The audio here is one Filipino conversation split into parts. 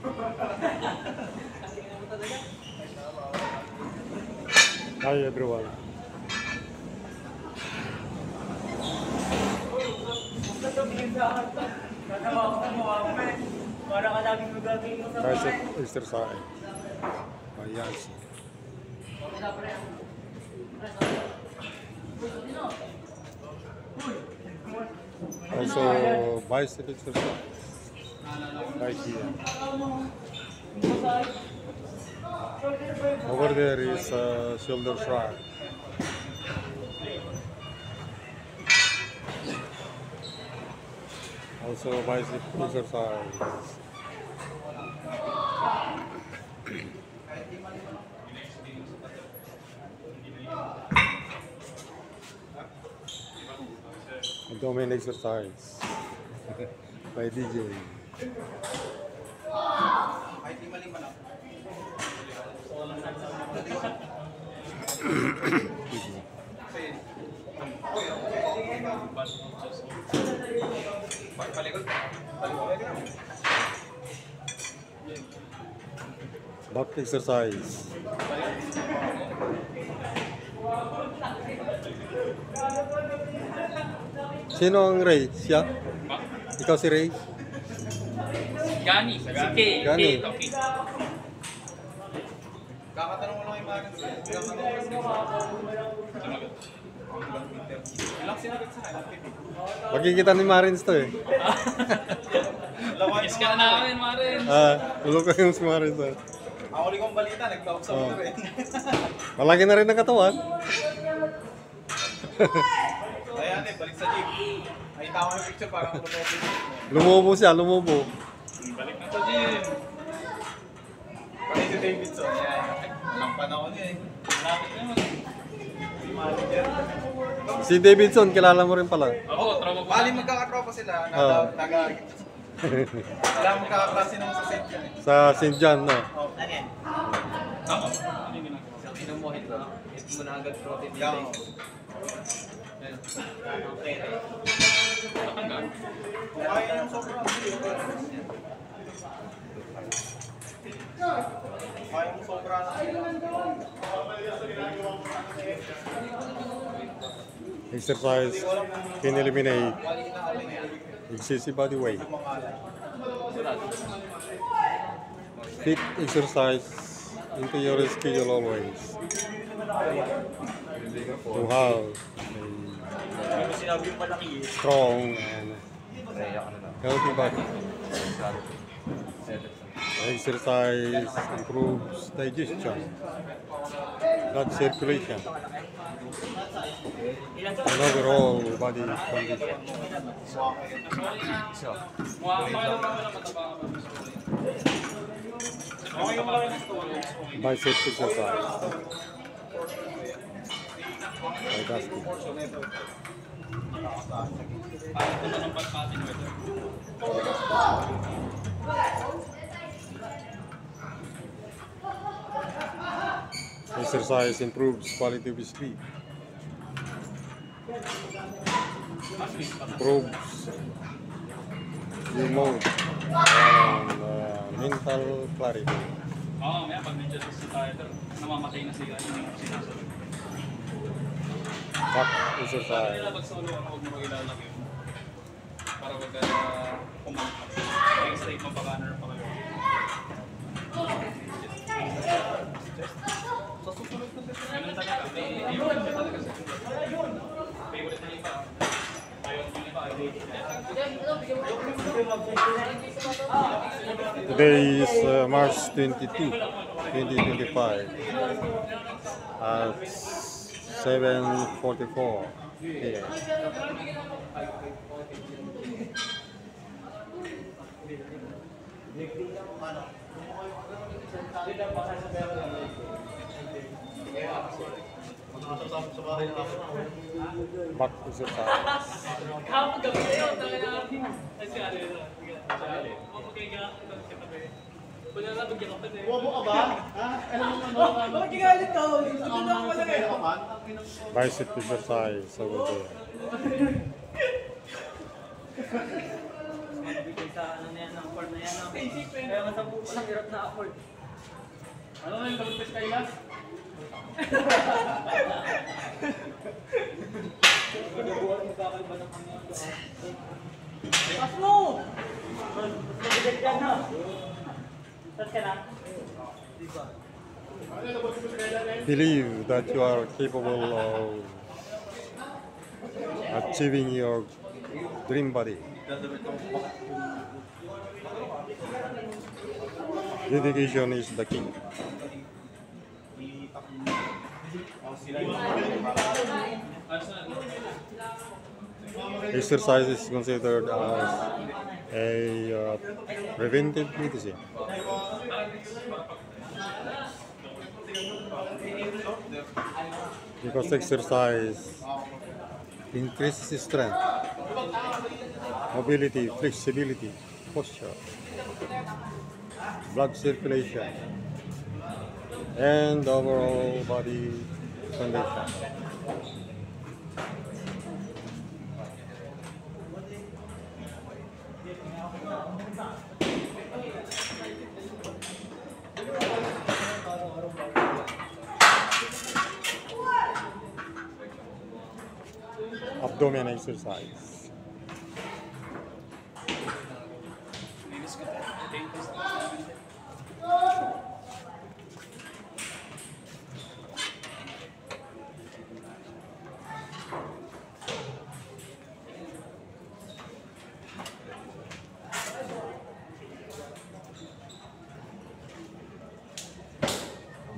Hi everyone. Bicep exercise. Ayan. Also bicep exercise. Right here. Over there is shoulder shrug. Also bicep exercise. Abdomen exercise by DJ. Back exercise. Sino ang Ray? Siya? Ikaw si Ray? Gani, si Kay. Gani. Okay. Kakatanong ko lang yung mga ilang sinagot sa akin? Magkikita ni Marins to eh. Miss ka na namin, Marin. Ulo ko yung si Marins eh. Ang huli kong balita, nag-talk sa motor eh. Malaki na rin ang katawan. Ayan eh, balik sa jeep. Ay, tama yung picture, parang lumobo. Lumubo siya, lumubo. Balik na sa jeep. Pati si Davidson, yan. Walang panahon eh. Malapit naman. Si manager. Si Davidson, kilala mo rin pala. Oo, trauma ko. Bali magkakatropa sila, Wala magkakaklase naman sa St. John eh. Sa St. John, no? Oo. Ano yung ginagawa? Isang inamuhin mo, hit mo na agad protein Yan. intake. Okay. Nakanggan. Kung kaya yung sobrang kaya yung sobrang Exercise can eliminate wali na kami eh. excessive body weight. Kumangalan. Fit exercise into your schedule always. To have Ano sinabi yung malaki a strong and healthy body. Exercise improves digestion, blood circulation, and overall body condition. Mukha pa lang naman ang mataba ka. Okay yung malaki ng story. Bicep exercise. By Dusty. Parang ito ng pagpatin mo ito. Exercise improves quality of sleep. Improves your mood and mental clarity. Oo, maya pag nandiyan sa tayo, namamatay na sila yung sinasabi. Back Sabi exercise. nila pag solo ako, huwag mo mag-ilalak yun. Para wag ka pumalak. Kaya straight mapaka-honor pa kayo. Sa susunod na sila. Ganun talaga. May favorite ka talaga sa susunod. Favorite na iba. Ayaw yung iba. Today is March 22, 2025 at 7:44 p.m. Back exercise. Kahapon gabi na yun. Talaga natin. Kasi ano yun. Okay ka. Kung na nabigyan ako din. Bobo ka ba? Ha? Alam mo ano? Bakit galit ka? Hindi ko na ako lang eh. Bicep exercise over there. Magbigay sa ano na yan, ng core na yan. basic eh. Kaya nga 10 pa lang, hirap na ako. Ano nga yung balupis kayo last? Pinabuhan mo kakalba ng mga Pas mo! Mabigat ka na. Saan ka na? Believe that you are capable of achieving your dream body. Dedication is the key. Exercise is considered as a preventive medicine because exercise increases strength, mobility, flexibility, posture, blood circulation, and overall body condition. Abdomen exercise.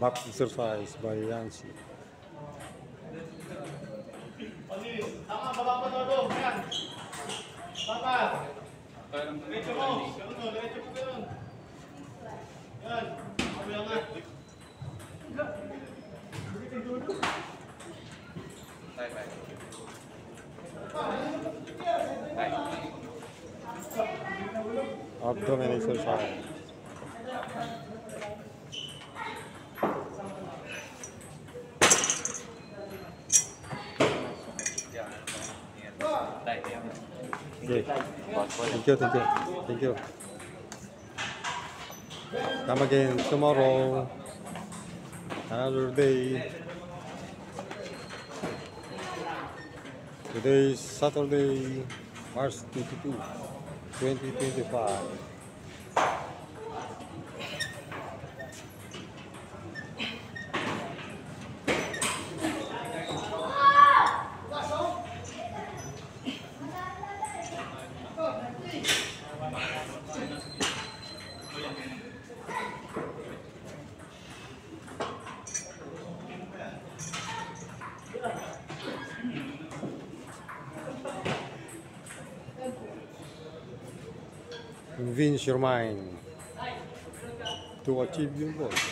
Back exercise by Yancy. Abdomen exercise. Okay. Thank you, thank you, thank you. Come again tomorrow. Another day. Today is Saturday, March 22, 2025. Convince your mind to achieve your goals.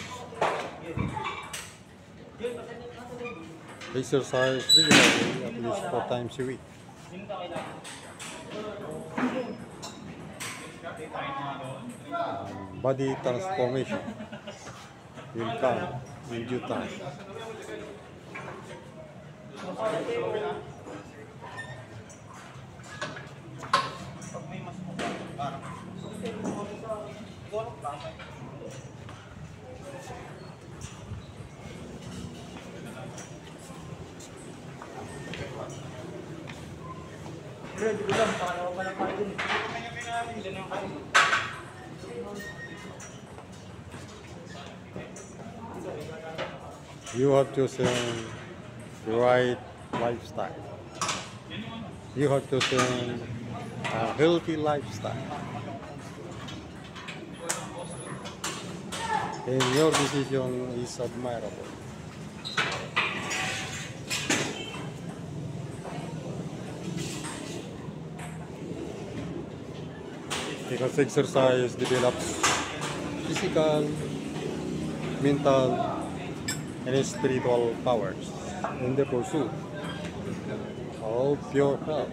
Exercise regularly at least 4 times a week. Body transformation will come in due time. You have chosen the right lifestyle. You have chosen a healthy lifestyle. And your decision is admirable. Because exercise develops physical, mental, and spiritual powers in the pursuit of pure health.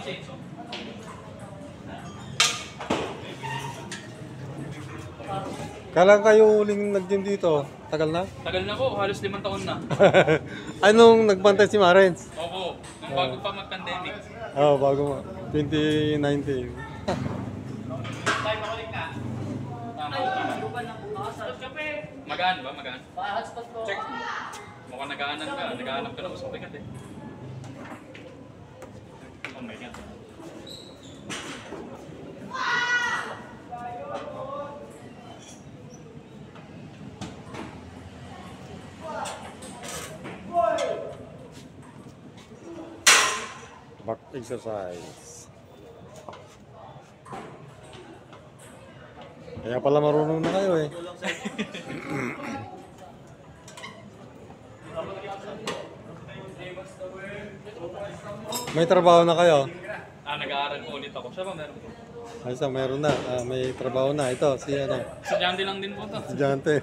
Senso. Kailan kayo huling nag-gym dito? Tagal na? Tagal na po, halos 5 taon na. Anong nagbantay si Marens? Opo, nung bago pa mag-pandemic. Oh, bago mo. 2019. Magaan ba? Magaan? Check. Mukhang nagaanan ka. Nagaanap ka na mas mabigat eh. Oh my God. Back exercise. Kaya pala marunong na kayo eh. May trabaho na kayo? Nag-aaral po ulit ako. Siya ba meron po? Ay, meron na. May trabaho na. Ito, si ano, Estudyante lang din po to. estudyante.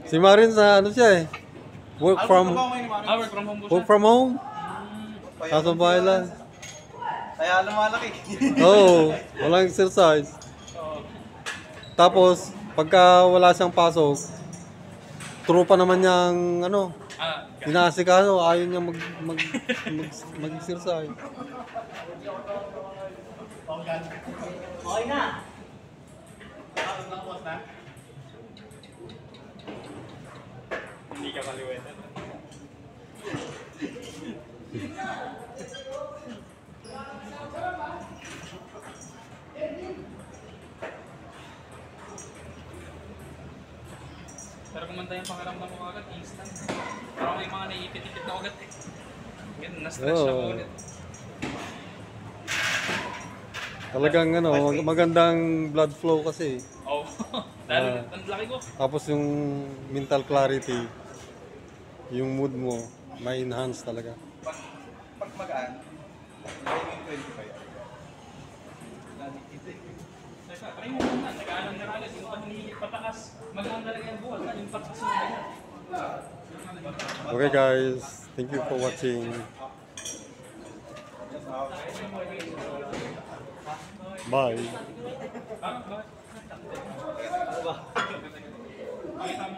Si Marin sa ano siya eh. Work from Work from home po siya. work from home. Kaso bahay lang. Kaya lumalaki. Oo, walang exercise. Tapos, pagka wala siyang pasok, trupa naman niyang ano, inaasikaso, ayaw niya mag-exercise. Okay na. Hindi ka kaliwetan. Pero kumanta yung pakiramdam ko agad, instant. Parang may mga naiipit-ipit na agad eh. Ganun, na-stress siya Oo. ulit. Talagang ano, magandang blood flow kasi. Oo. Dahil ang laki ko. Tapos yung mental clarity, yung mood mo, may enhance talaga. Pag magaan, yung 25. Teka, try mo muna. Nag-aalam na agad. Yung pa hinihigit patakas. Magaan talaga yung buhat. Yung patakas mo na. Okay guys, thank you for watching. Bye. Bakit?